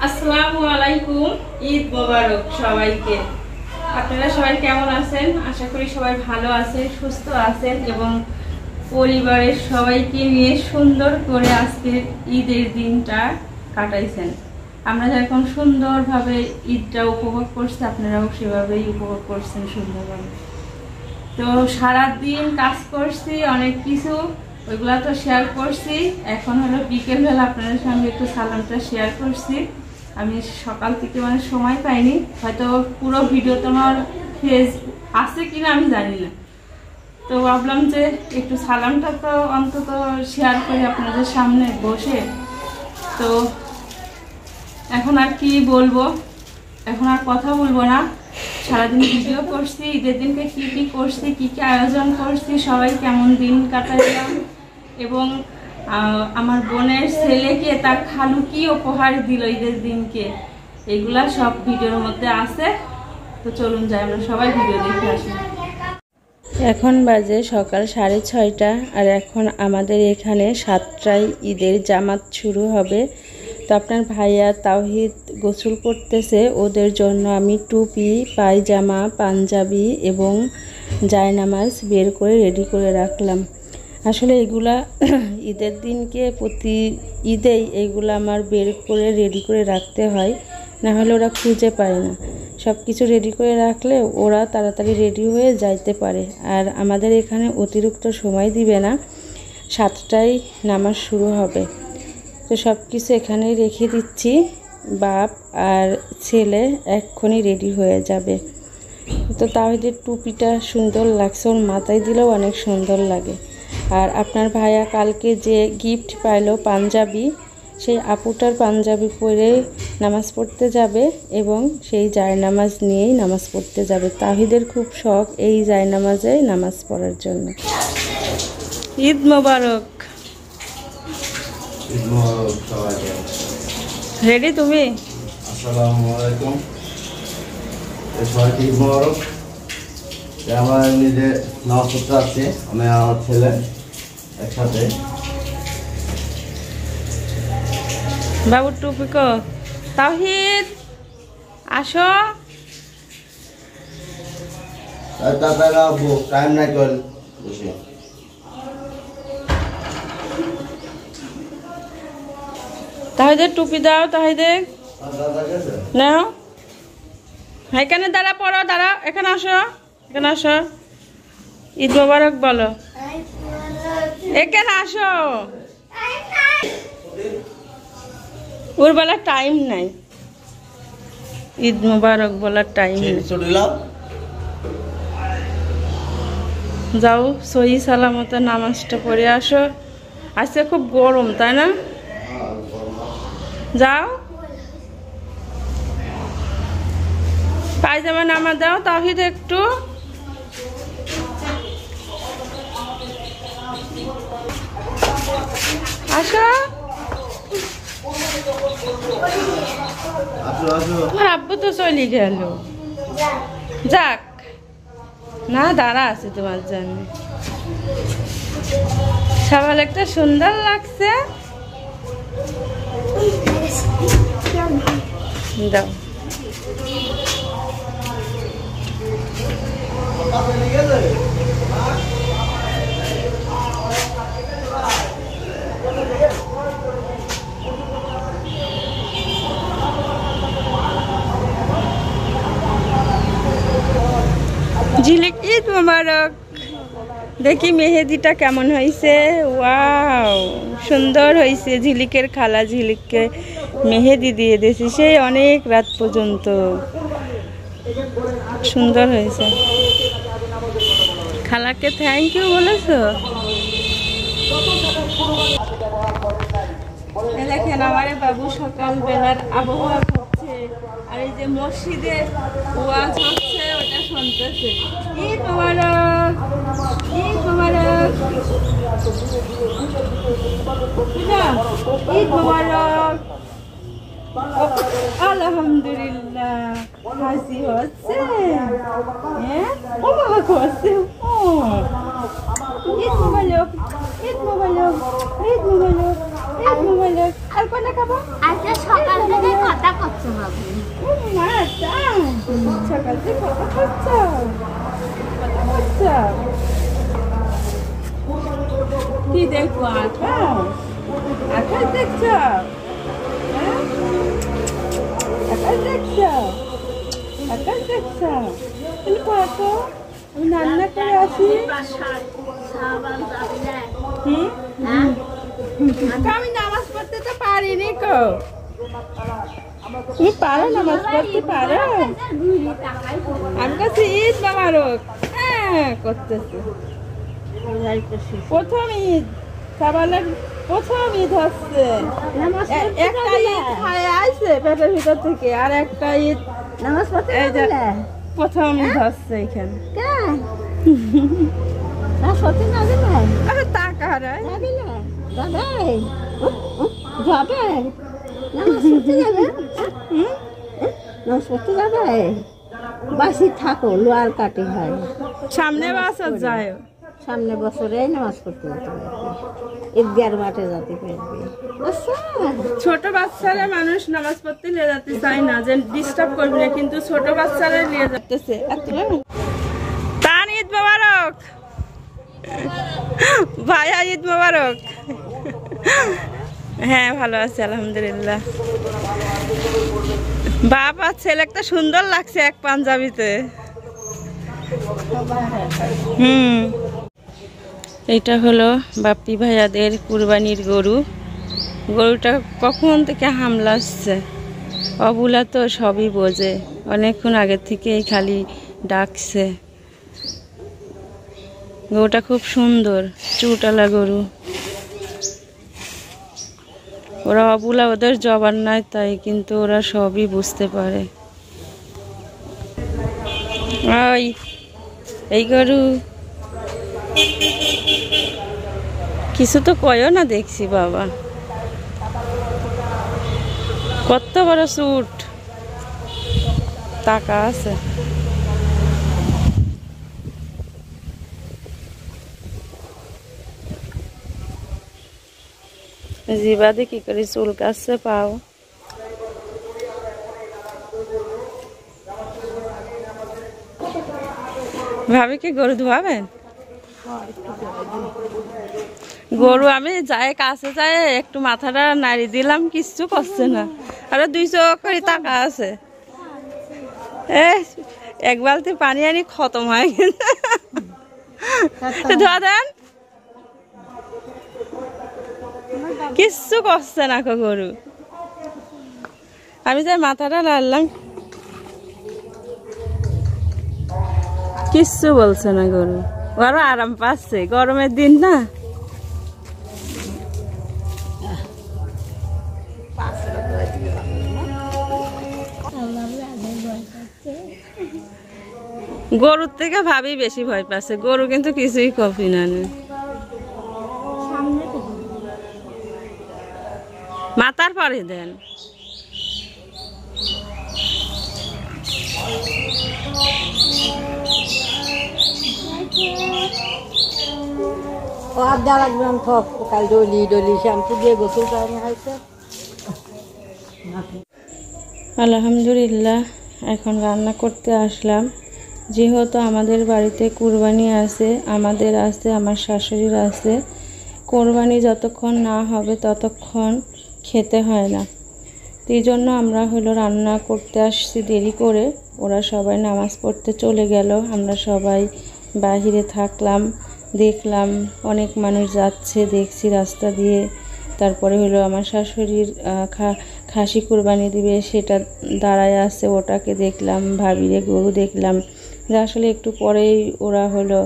আসসালামু আলাইকুম, ঈদ মোবারক সবাইকে। আপনারা সবাই কেমন আছেন? আশা করি সবাই ভালো আছেন, সুস্থ আছেন এবং পরিবারের সবাইকে নিয়ে সুন্দর করে আজকে ঈদের দিনটা কাটাইছেন। আমরা যেরকম সুন্দরভাবে ঈদটা উপভোগ করছি, আপনারাও সেভাবেই উপভোগ করছেন সুন্দরভাবে। তো সারাদিন কাজ করছি, অনেক কিছু, ওইগুলা তো শেয়ার করছি। এখন হলো বিকেলবেলা আপনাদের সঙ্গে একটু সালামটা শেয়ার করছি। আমি সকাল থেকে সময় পাইনি, হয়তো পুরো ভিডিও তোমার ফেজ আছে কিনা আমি জানি না। তো ভাবলাম যে একটু সালামটা তো অন্তত শেয়ার করি আপনাদের সামনে বসে। তো এখন আর কি বলবো, এখন আর কথা বলবো না। সারাদিন ভিডিও করছি, ঈদের দিনকে কি কি করছি, কি কি আয়োজন করছি, সবাই কেমন দিন কাটাইলাম এবং আমার বোনের ছেলেকে তার খালু কি উপহার দিল ঈদের দিনকে, এগুলা সব ভিডিওর মধ্যে আছে। তো চলুন যাই, আমরা সবাই ভিডিও দেখে আসি। এখন বাজে সকাল 6:30 আর এখন আমাদের এখানে 7টায় ঈদের জামাত শুরু হবে। তো আপনার ভাইয়া তাওহিদ গোসল করতেছে, ওদের জন্য আমি টুপি, পায়জামা, পাঞ্জাবি এবং জায়নামাজ বের করে রেডি করে রাখলাম। আসলে এগুলা ঈদের দিনকে প্রতি ঈদেই এইগুলো আমার বের করে রেডি করে রাখতে হয়, না হলে ওরা খুঁজে পায় না। সব কিছু রেডি করে রাখলে ওরা তাড়াতাড়ি রেডি হয়ে যাইতে পারে। আর আমাদের এখানে অতিরিক্ত সময় দিবে না, 7টায় নামাজ শুরু হবে। তো সব কিছু এখানেই রেখে দিচ্ছি, বাপ আর ছেলে এক্ষুনি রেডি হয়ে যাবে। তো তাহিদের টুপিটা সুন্দর লাগছে, ওর মাথায় দিলেও অনেক সুন্দর লাগে। আর আপনার ভাইয়া কালকে যে গিফট পাইলো পাঞ্জাবি, সেই আপুটার পাঞ্জাবি পরে নামাজ পড়তে যাবে এবং সেই জায়নামাজ নিয়েই নামাজ পড়তে যাবে। তাহিদের খুব শখ এই জায়নামাজে নামাজ পড়ার জন্য। ঈদ মোবারক। রেডি তুমি? আসসালামু আলাইকুম, সবাইকে ঈদ মোবারক। আমার নিজের নামাজ পড়তে আসছি, আমি আমার ছেলে একসাথে। বাবুর টুপি কো, তাওহিদ আসো। টাইম নাই কল বসে। তাহিদের টুপি দাও, তাহিদের নাও। এখানে দাঁড়া, পড়ো, দাঁড়া, এখানে আসো, এখানে আসো। ঈদ মোবারক বলো, এখানে আসো। ওর বলার টাইম নাই, ঈদ মোবারক বলার টাইম নেই। যাও সহি সালামতে নামাজটা পড়ে আসো। আজকে খুব গরম, তাই না? যাও, পায়জামা নামা দাও তাহিদ একটু। আসো। আমার আব্বু তো চলে গেল, যাক না, দাঁড়া আছে তোমার জন্য। সবাই একটা সুন্দর লাগছে, দাও। ঝিলিক ঈদ মোবারক। দেখি মেহেদিটা কেমন হয়েছে। ওয়াও, সুন্দর হয়েছে। ঝিলিকের খালা ঝিলিককে মেহেদি দিয়ে দিয়েছি সেই অনেক রাত পর্যন্ত, সুন্দর হয়েছে। খালাকে থ্যাংক ইউ বলেছো? দেখেন আমার বাবু সকাল বেলার আবহাওয়া হচ্ছে, আর এই যে মসজিদে ওয়াজ হচ্ছে ওটা শুনতেছে। ঈদ মোবারক, ঈদ মোবারক, ঈদ মোবারক। আলহামদুলিল্লাহ, হাসি হচ্ছে। হ্যাঁ, ও বাবা করছে। ঈদ মোবারক, ঈদ মোবারক, ঈদ মোবারক, ঈদ মোবারক। আর কোনটা খাবো? আজকে সকাল থেকে কথা সকাল থেকে কথা খাচ্ছ? কি দেখবো? আকাশ দেখছ? আকাশ দেখছ? আকাশ দেখছ? পাতো আমি রান্না করে আসি। আমি নামাজ পড়তে তো পারিনি কো। তুমি পারো নামাজ পড়তে পারো? আমি কাছে ঈদ মোবারক করতেছে। প্রথম ঈদ সবালের প্রথম ঈদ হচ্ছে। একটা ঈদ খায় আসছে পেটের ভিতর থেকে, আর একটা ঈদ নামাজ পড়তে প্রথম ঈদ হচ্ছে এখানে। টাকা হারায় বাসি থাকো লোয়ার কাটে হয়। সামনে বছর যায়, সামনে বছরে নামাজ পড়তে যেতে পারবে, ঈদগার মাঠে যেতে পারবে। ছোট বাচ্চারা মানুষ নামাজ পড়তে নিয়ে যেতে চায় না, যে ডিস্টার্ব করবে না, কিন্তু ছোট বাচ্চারা নিয়ে যেতেছে। তান ঈদ মোবারক ভাইয়া, ঈদ মোবারক। হ্যাঁ ভালো আছে আলহামদুলিল্লাহ। বাবা ছেলে একটা সুন্দর লাগছে এক পাঞ্জাবিতে। এটা হলো বাপ্পি ভাইয়াদের কুরবানির গরু। গরুটা কখন থেকে হামলা আসছে, অবুলা তো সবই বোঝে, অনেকক্ষণ আগের থেকেই খালি ডাকছে। গরুটা খুব সুন্দর, চুটালা গরু। ওরা অবুলা, ওদের জবান নাই তাই, কিন্তু ওরা সবই বুঝতে পারে। ওই এই গরু কিছু তো কয়ও না দেখছি বাবা। কত বড় সুট, টাকা আছে। জিবাদে কি করে চুল কাটছে পাও। ভাবি কি গরু ধোয়াবেন? গরু আমি যাই কাছে যাই একটু মাথাটা নাড়ি দিলাম, কিচ্ছু করছে না, আরো 2 চোখ করে টাকা আছে। এক বালতি পানি আনি খতম হয়ে গেছে। ধোয়া দেন, কিচ্ছু করছে না গরু। আমি যাই মাথাটা নাড়লাম, কিচ্ছু বলছে না গরু। আরো আরাম পাচ্ছে, গরমের দিন না। গরুর থেকে ভাবি বেশি ভয় পাচ্ছে, গরু কিন্তু কিছুই কপি না। মাথার পরে দেন। আলহামদুলিল্লাহ, এখন রান্না করতে আসলাম। যেহেতু আমাদের বাড়িতে কুরবানি আছে, আমাদের আছে, আমার শাশুড়ির আছে। কোরবানি যতক্ষণ না হবে ততক্ষণ খেতে হয় না, এই জন্য আমরা হলো রান্না করতে আসছি দেরি করে। ওরা সবাই নামাজ পড়তে চলে গেল, আমরা সবাই বাহিরে থাকলাম, দেখলাম অনেক মানুষ যাচ্ছে, দেখছি রাস্তা দিয়ে। তারপরে হলো আমার শাশুড়ির খাসি কুরবানি দিবে, সেটা দাঁড়ায় আছে, ওটাকে দেখলাম। ভাবিরে গরু দেখলাম, যে আসলে একটু পরেই ওরা হলো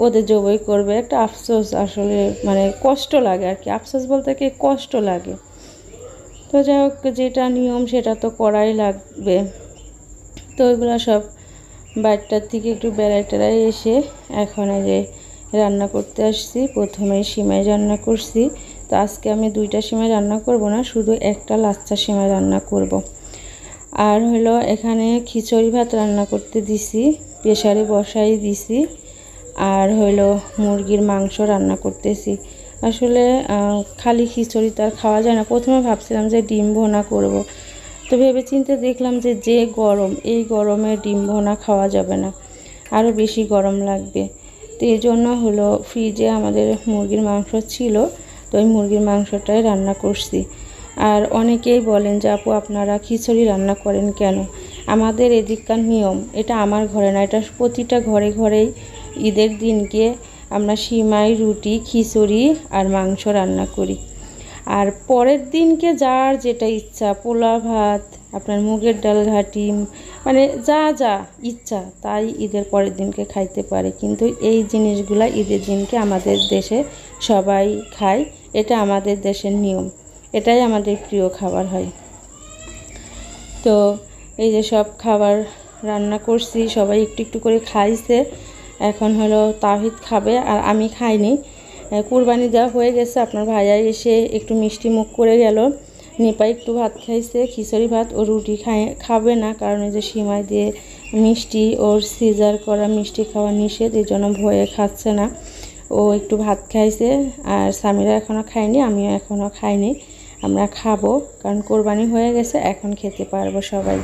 ওদের জবাই করবে। একটা আফসোস, আসলে মানে কষ্ট লাগে আর কি। আফসোস বলতে কি কষ্ট লাগে। তো যাই হোক, যেটা নিয়ম সেটা তো করাই লাগবে। তো ওইগুলো সব বাড়িটার থেকে একটু বেড়াই টেড়াই এসে এখন এই যে রান্না করতে আসছি। প্রথমে সিমাই রান্না করছি। তো আজকে আমি 2টা সিমাই রান্না করব না, শুধু একটা লাচ্চা সিমাই রান্না করব। আর হলো এখানে খিচুড়ি ভাত রান্না করতে দিছি, প্রেসারে বসাই দিছি। আর হলো মুরগির মাংস রান্না করতেছি। আসলে খালি খিচুড়ি তো আর খাওয়া যায় না। প্রথমে ভাবছিলাম যে ডিম ভুনা করব, তো ভেবে চিন্তে দেখলাম যে গরম, এই গরমে ডিম ভোনা খাওয়া যাবে না, আরও বেশি গরম লাগবে। তো এই জন্য হলো ফ্রিজে আমাদের মুরগির মাংস ছিল, তো ওই মুরগির মাংসটাই রান্না করছি। আর অনেকেই বলেন যে আপু আপনারা খিচুড়ি রান্না করেন কেন? আমাদের এদিককার নিয়ম, এটা আমার ঘরে না, এটা প্রতিটা ঘরে ঘরেই ঈদের দিনকে আমরা সিমাই, রুটি, খিচুড়ি আর মাংস রান্না করি। আর পরের দিনকে যার যেটা ইচ্ছা, পোলা ভাত, আপনার মুগের ডাল ঘাটি, মানে যা যা ইচ্ছা তাই ঈদের পরের দিনকে খাইতে পারে। কিন্তু এই জিনিসগুলা ঈদের দিনকে আমাদের দেশে সবাই খায়, এটা আমাদের দেশের নিয়ম, এটাই আমাদের প্রিয় খাবার হয়। তো এই যে সব খাবার রান্না করছি, সবাই একটু একটু করে খাইছে। এখন হলো তাওহিদ খাবে আর আমি খাইনি। কুরবানি দেওয়া হয়ে গেছে, আপনার ভাইয়া এসে একটু মিষ্টি মুখ করে গেল। নিপা একটু ভাত খাইছে, খিচুড়ি ভাত, ও রুটি খাবে না, কারণ এই যে সিমাই দিয়ে মিষ্টি, ওর সিজার করা মিষ্টি খাওয়া নিষেধ, এই জন্য ভয়ে খাচ্ছে না। ও একটু ভাত খাইছে, আর সামিরা এখনও খায়নি, আমিও এখনও খাইনি। আমরা খাবো, কারণ কোরবানি হয়ে গেছে, এখন খেতে পারবো সবাই।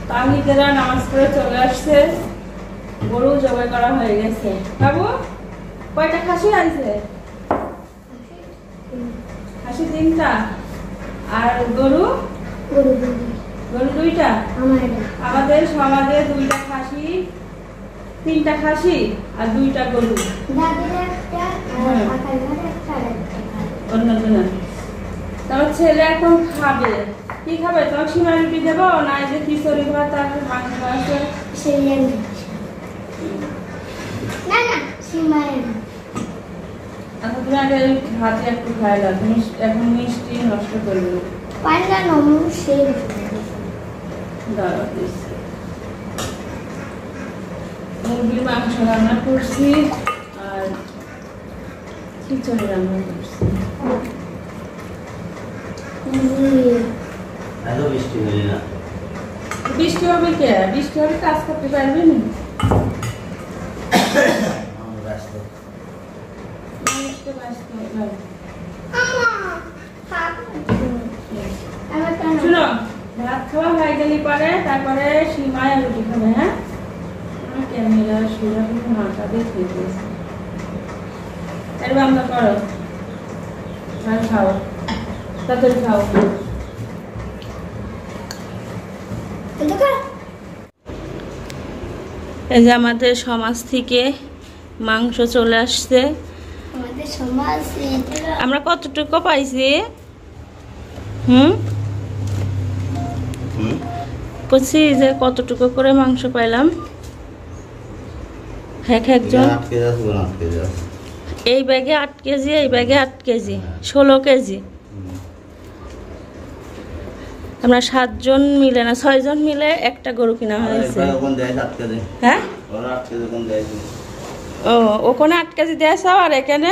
তাহিদেরা নামাজ পড়ে চলে আসছে, গরু জবাই করা হয়ে গেছে। বাবু কয়টা খাসি আছে? খাসি 3টা, আর গরু গরু 2টা। আমাদের সমাজে 2টা খাসি, 3টা খাসি আর 2টা গরু। তোমার ছেলে এখন খাবে, কি খাবে? তোমার সিমাই রুটি দেবো না এই যে খিচুড়ি ভাত আর মাংস আছে? আচ্ছা তুমি আগে ভাতে একটু খাইলা, তুমি এখন মিষ্টি নষ্ট করবে। দাঁড়াও দিচ্ছি। মুরগির মাংস রান্না করছি আর খিচুড়ি রান্না করছি। এত বৃষ্টি হলি না, বৃষ্টি হবে কে? বৃষ্টি হবে কাজ করতে পারবে না। শুনো, ভাত খাওয়া হয়ে গেলে পরে তারপরে সিমাই আর রুটি খাবে। হ্যাঁ, আমার ক্যামেরা সুরা মাথা দিয়ে খেয়ে দিয়েছে। এর বন্ধ করো, আর খাও, তাড়াতাড়ি খাও। এই যে আমাদের সমাজ থেকে মাংস চলে আসছে। আমরা কতটুকু পাইছি? বলছি যে কতটুকু করে মাংস পাইলাম এক একজন। এই ব্যাগে 8 কেজি, এই ব্যাগে 8 কেজি, 16 কেজি। আমরা 7 জন মিলে না 6 জন মিলে একটা গরু কিনা হয়েছে। হ্যাঁ, ও ওখানে 8 কেজি দিয়েছ আর এখানে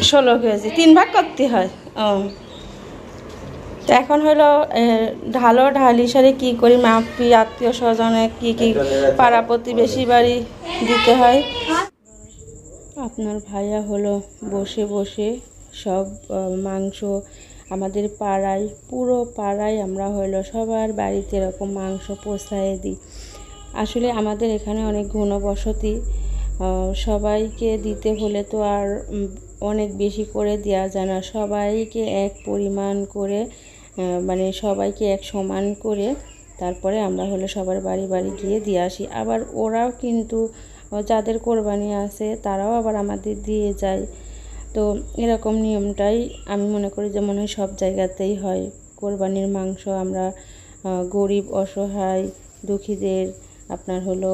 16 কেজি, 3 ভাগ করতে হয়। ও তো এখন হলো ঢালো ঢালি সারে কি করি, মাপি, আত্মীয় স্বজনে কি কি পাড়া প্রতিবেশী বাড়ি দিতে হয়। আপনার ভাইয়া হলো বসে বসে সব মাংস আমাদের পাড়ায়, পুরো পাড়ায় আমরা হলো সবার বাড়িতে এরকম মাংস পৌঁছায় দিই। আসলে আমাদের এখানে অনেক ঘনবসতি, সবাইকে দিতে হলে তো আর অনেক বেশি করে দেওয়া যায় না, সবাইকে এক পরিমাণ করে, মানে সবাইকে এক সমান করে তারপরে আমরা হলো সবার বাড়ি বাড়ি গিয়ে দিয়ে আসি। আবার ওরাও কিন্তু যাদের কোরবানি আছে তারাও আবার আমাদের দিয়ে যায়। তো এরকম নিয়মটাই আমি মনে করি যে মনে হয় সব জায়গাতেই হয়। কোরবানির মাংস আমরা গরিব, অসহায়, দুঃখীদের, আপনার হলো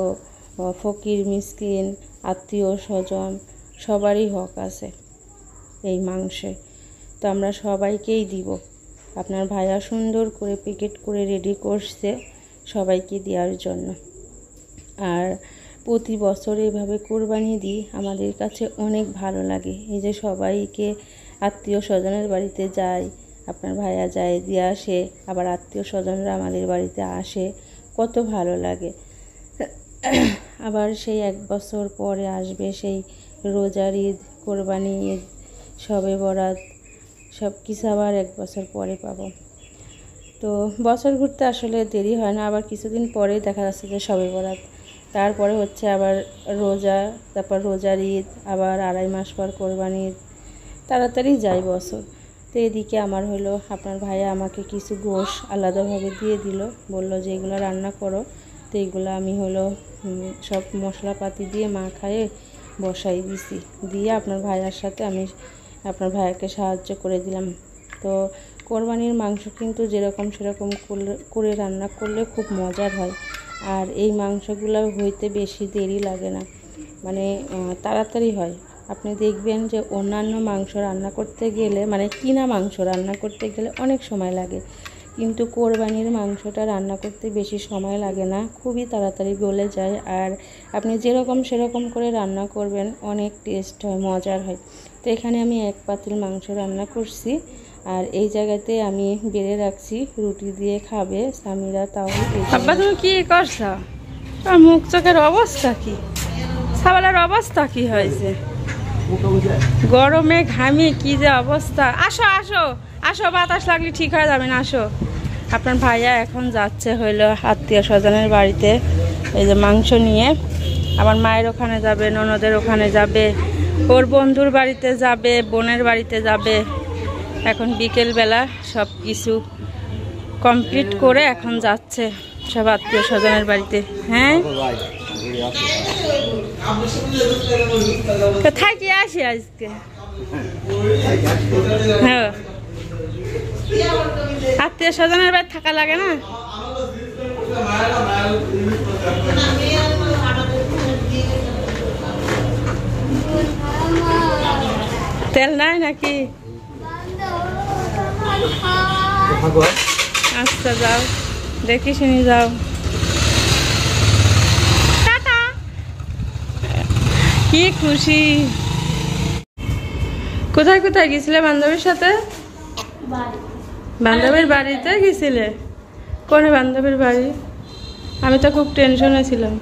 ফকির, মিসকিন, আত্মীয় স্বজন সবারই হক আছে এই মাংসে। তো আমরা সবাইকেই দিব। আপনার ভাইয়া সুন্দর করে প্যাকেট করে রেডি করছে সবাইকে দেওয়ার জন্য। আর প্রতি বছর এভাবে কোরবানি দিই, আমাদের কাছে অনেক ভালো লাগে। এই যে সবাইকে আত্মীয় স্বজনের বাড়িতে যাই, আপনার ভাইয়া যায় দিয়ে আসে, আবার আত্মীয় স্বজনরা আমাদের বাড়িতে আসে, কত ভালো লাগে। আবার সেই 1 বছর পরে আসবে সেই রোজার ঈদ, কোরবানি ঈদ, শবে বরাত, সব কিছু আবার 1 বছর পরে পাবো। তো বছর ঘুরতে আসলে দেরি হয় না, আবার কিছুদিন পরেই দেখা যাচ্ছে যে শবে বরাত, তারপরে হচ্ছে আবার রোজা, তারপর রোজার ঈদ, আবার 2.5 মাস পর কোরবানি ঈদ, তাড়াতাড়ি যায় বছর। তো এদিকে আমার হলো আপনার ভাইয়া আমাকে কিছু গোশ আলাদাভাবে দিয়ে দিল, বলল যে এগুলো রান্না করো। তো এইগুলো আমি হলো সব মশলাপাতি দিয়ে মাখায়ে বসাই দিছি, দিয়ে আপনার ভাইয়ার সাথে আমি আপনার ভাইয়াকে সাহায্য করে দিলাম। তো কোরবানির মাংস কিন্তু যেরকম সেরকম করে রান্না করলে খুব মজার হয়, আর এই মাংসগুলো হইতে বেশি দেরি লাগে না, মানে তাড়াতাড়ি হয়। আপনি দেখবেন যে অন্যান্য মাংস রান্না করতে গেলে, মানে কিনা মাংস রান্না করতে গেলে অনেক সময় লাগে, কিন্তু কোরবানির মাংসটা রান্না করতে বেশি সময় লাগে না, খুবই তাড়াতাড়ি গলে যায়। আর আপনি যেরকম সেরকম করে রান্না করবেন অনেক টেস্ট হয়, মজার হয়। তো এখানে আমি 1 পাতিল মাংস রান্না করছি, আর এই জায়গাতে আমি বেড়ে রাখছি রুটি দিয়ে খাবে সামিরা। তাও আব্বা তুমি কি করছো? তোর মুখ চোখের অবস্থা কি? সাবালের অবস্থা কি হয়েছে? গরমে ঘামি কি যে অবস্থা। আসো আসো আসো, বাতাস লাগলে ঠিক হয়ে যাবে না, আসো। আপনার ভাইয়া এখন যাচ্ছে হইলো আত্মীয় স্বজনের বাড়িতে, এই যে মাংস নিয়ে। আমার মায়ের ওখানে যাবে, ননদের ওখানে যাবে, ওর বন্ধুর বাড়িতে যাবে, বোনের বাড়িতে যাবে। এখন বিকেলবেলা সব কিছু কমপ্লিট করে এখন যাচ্ছে সব আত্মীয় স্বজনের বাড়িতে। হ্যাঁ, থাকি আসি আজকে। হ্যাঁ, আত্মীয় স্বজনের বাড়ি থাকা লাগে না? তেল নাই নাকি? আচ্ছা যাও, দেখি শুনি যাও। টাটা। কি খুশি। কোথায় কোথায় গেছিলে বান্ধবীর সাথে? বান্ধবীর বাড়িতে গেছিলে? কোনে বান্ধবীর বাড়ি? আমি তো খুব টেনশনে ছিলাম।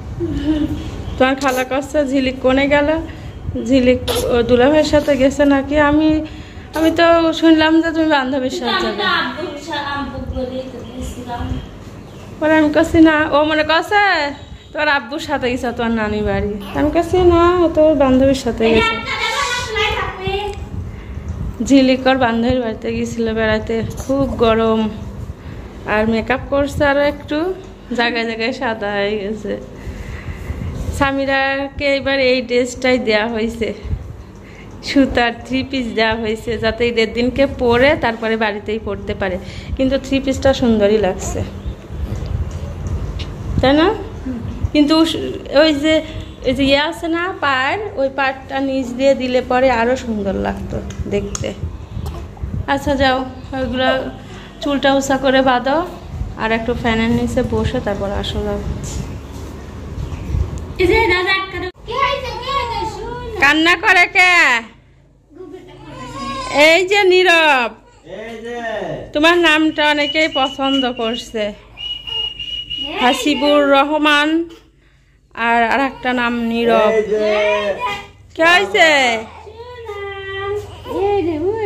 তোমার খালা কষ্ট ঝিলিক কোনে গেল? ঝিলিক দুলাভাইয়ের সাথে গেছে নাকি? আমি তো শুনলাম যে তুমি বান্ধবীর সাথে যাবে। পরে আমি কাছি না, ও মনে করছে তোর আব্বুর সাথে গেছে তোর নানি বাড়ি। আমি কাছি না, তোর বান্ধবীর সাথে গেছে। ঝিলিকর বান্ধবীর বাড়িতে গেছিল বেড়াতে, খুব গরম, আর মেকআপ করছে আরো একটু, জায়গায় জায়গায় সাদা হয়ে গেছে। সামিরাকে এবার এই ড্রেসটাই দেওয়া হয়েছে, সুতার 3 পিস দেওয়া হয়েছে, যাতে ঈদের দিনকে পরে তারপরে বাড়িতেই পরতে পারে। কিন্তু 3 পিসটা সুন্দরই লাগছে, তাই না? কিন্তু ওই যে ইয়ে আছে না পাড়, ওই পাড়টা নিচ দিয়ে দিলে পরে আরো সুন্দর লাগতো দেখতে। আচ্ছা যাও, ওইগুলো চুলটা উঁচা করে বাঁধো, আর একটু ফ্যানের নিচে বসে তারপর আসো। যাও, কান্না করে কে? এই যে নীরব, তোমার নামটা অনেকেই পছন্দ করছে, হাসিবুর রহমান, আর একটা নাম নীরব। কি হয়েছে?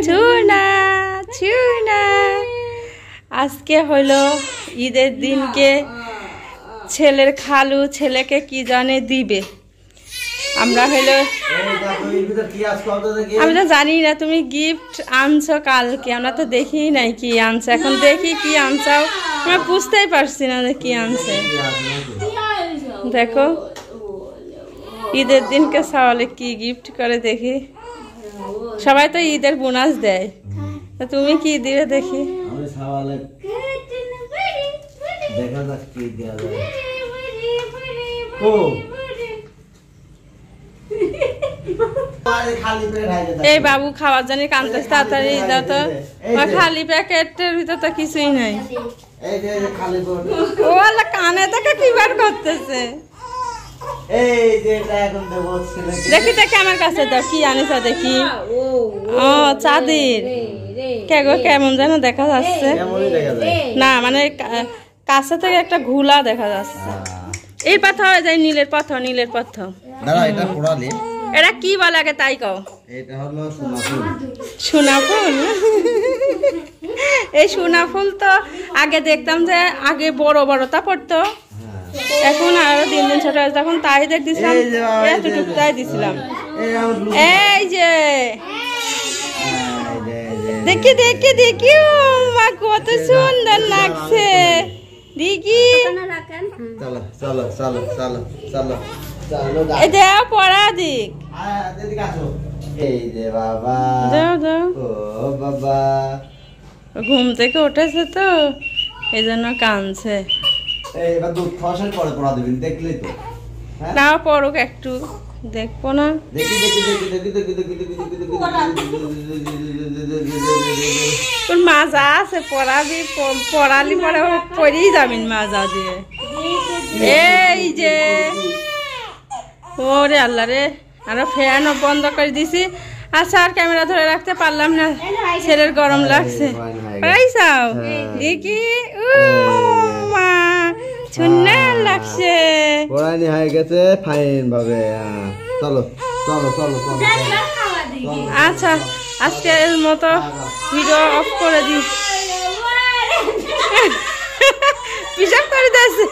চুনা চুনা। আজকে হলো ঈদের দিনকে ছেলের খালু ছেলেকে কি জানে দিবে। আমরা হলো, আমি তো জানি না, তুমি গিফট আনছো কালকে, আমরা তো দেখি নাই কি আনছো। এখন দেখি কি আনছো, আমরা বুঝতেই পারছি না যে কি আনছে। দেখো ঈদের দিনকে সাওয়ালে কি গিফট করে দেখি। সবাই তো ঈদের বোনাস দেয়, তুমি কি দিবে দেখি। এই বাবু খাওয়ার জন্য কানতেছে, তাড়াতাড়ি দাও তো। খালি প্যাকেটের ভিতর তো কিছুই নাই। ও আল্লাহ, কানে থেকে কি বার করতেছে। দেখি দেখি আমার কাছে দাও, কি আনিস দেখি। ও চাঁদের, কে গো কেমন যেন দেখা যাচ্ছে না, মানে কাছে থেকে একটা ঘুলা দেখা যাচ্ছে। এই পাথর যায় নীলের পাথর, নীলের পাথর। এটা কি বলে আগে তাই কও। এটা হলো সোনা ফুল। সোনা ফুল। এই সোনা ফুল তো আগে দেখতাম যে আগে বড় বড়টা পড়তো, এখন আরো দিন দিন ছোট হয়েছে, তখন তাই দেখছিলাম এতটুকু তাই দিছিলাম। এই যে দেখি দেখি দেখি, ও মা কত সুন্দর লাগছে, দেখি চলো চলো চলো চলো চলো চলো এই দেও পড়া দিক, এদিকে আসো। এই যে বাবা, দাও দাও। ও বাবা, ঘুম থেকে উঠেছে তো এই জন্য কাঁদছে। এই এবার দুধ খাওয়ার পরে পড়া দিবেন, দেখলেই তো। হ্যাঁ না পড়ুক একটু, দেখবো না। দেখি দেখি দেখি দেখি দেখি দেখি দেখি দেখি দেখি তোর মাজা আছে, পড়াবি, পড়ালি পরে পড়েই যাবেন মাজা দিয়ে। এই যে ওরে আল্লাহ রে, আরো ফ্যান বন্ধ করে দিছি। আচ্ছা আর ক্যামেরা ধরে রাখতে পারলাম না, ছেলের গরম লাগছে। পাইছাও দেখি, ও মা সুন্দর লাগছে। পড়ানি হয়ে গেছে ফাইন ভাবে। চলো চলো চলো চলো। আচ্ছা আজকের মতো ভিডিও অফ করে দিই। পিসাব করে দিয়েছে।